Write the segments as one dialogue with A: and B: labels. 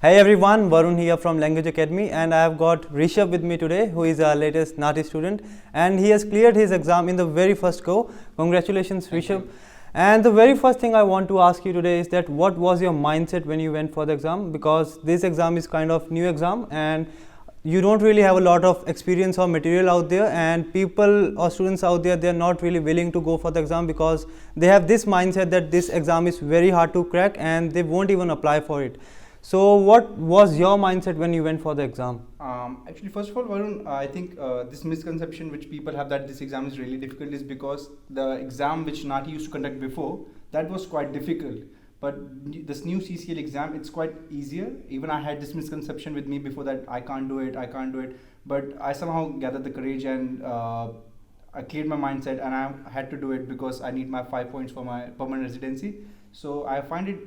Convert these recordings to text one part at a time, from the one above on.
A: Hey everyone, Varun here from Language Academy, and I have got Rishabh with me today, who is our latest NAATI student, and he has cleared his exam in the very first go. Congratulations, Rishabh. And the very first thing I want to ask you today is that what was your mindset when you went for the exam, because this exam is kind of new exam and you don't really have a lot of experience or material out there, and people or students out there, they're not really willing to go for the exam because they have this mindset that this exam is very hard to crack and they won't even apply for it. So what was your mindset when you went for the exam?
B: Actually, first of all, Varun, I think this misconception which people have that this exam is really difficult is because the exam which NAATI used to conduct before, that was quite difficult. But this new CCL exam, it's quite easier. Even I had this misconception with me before that I can't do it. But I somehow gathered the courage and I cleared my mindset and I had to do it because I need my 5 points for my permanent residency. So I find it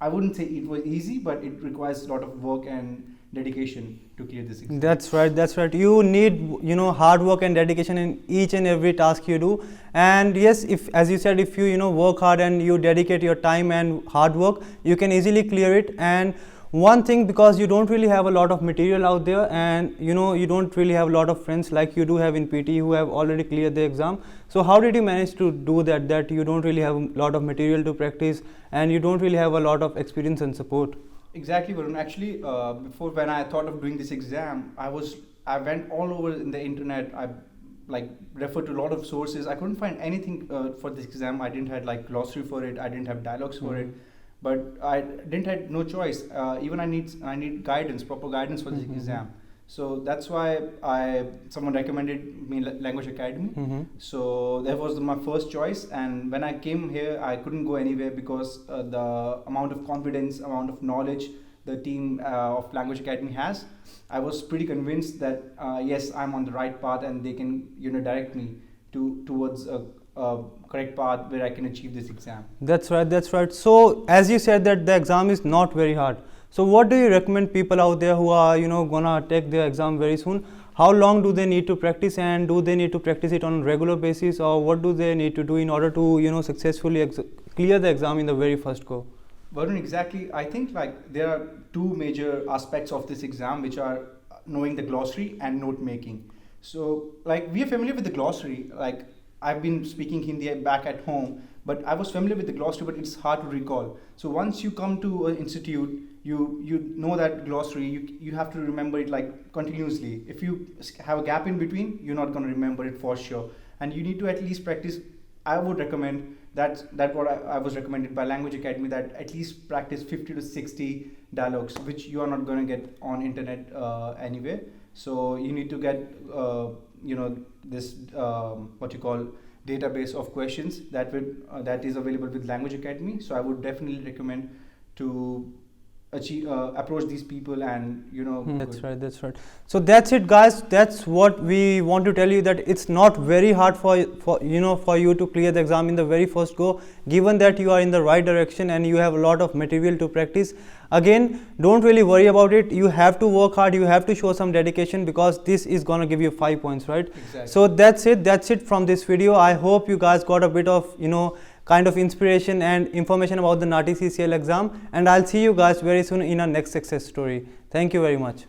B: I wouldn't say it was easy, but it requires a lot of work and dedication to clear this exam.
A: That's right. You need, hard work and dedication in each and every task you do. And yes, if, as you said, if you, work hard and you dedicate your time and hard work, you can easily clear it. And one thing, because you don't really have a lot of material out there, and you don't really have a lot of friends like you do have in PT who have already cleared the exam. So how did you manage to do that you don't really have a lot of material to practice and you don't really have a lot of experience and support?
B: Exactly, Varun. Actually, before, when I thought of doing this exam, I went all over in the internet. I referred to a lot of sources. I couldn't find anything for this exam. I didn't have glossary for it. I didn't have dialogues for it. But I didn't have no choice. Even I need guidance, proper guidance for this exam. So that's why someone recommended me Language Academy. So that was my first choice. And when I came here, I couldn't go anywhere because the amount of confidence, amount of knowledge the team of Language Academy has, I was pretty convinced that yes, I'm on the right path and they can direct me towards a correct path where I can achieve this exam.
A: That's right. So as you said that the exam is not very hard. So what do you recommend people out there who are gonna take their exam very soon? How long do they need to practice, and do they need to practice it on a regular basis, or what do they need to do in order to successfully clear the exam in the very first go?
B: Varun, exactly. I think there are two major aspects of this exam, which are knowing the glossary and note making. So we are familiar with the glossary. I've been speaking Hindi back at home, but I was familiar with the glossary, but it's hard to recall. So once you come to an institute, you know that glossary, you have to remember it continuously. If you have a gap in between, you're not going to remember it for sure. And you need to at least practice. I would recommend that what I was recommended by Language Academy, that at least practice 50 to 60 dialogues, which you are not going to get on internet anywhere. So you need to get this what you call database of questions that is available with Language Academy. So I would definitely recommend to approach these people and
A: That's right. So that's it, guys. That's what we want to tell you, that it's not very hard for you to clear the exam in the very first go, given that you are in the right direction and you have a lot of material to practice. Again, don't really worry about it. You have to work hard, you have to show some dedication, because this is gonna give you 5 points, right?
B: Exactly.
A: So that's it from this video. I hope you guys got a bit of kind of inspiration and information about the NAATI CCL exam, and I'll see you guys very soon in our next success story. Thank you very much.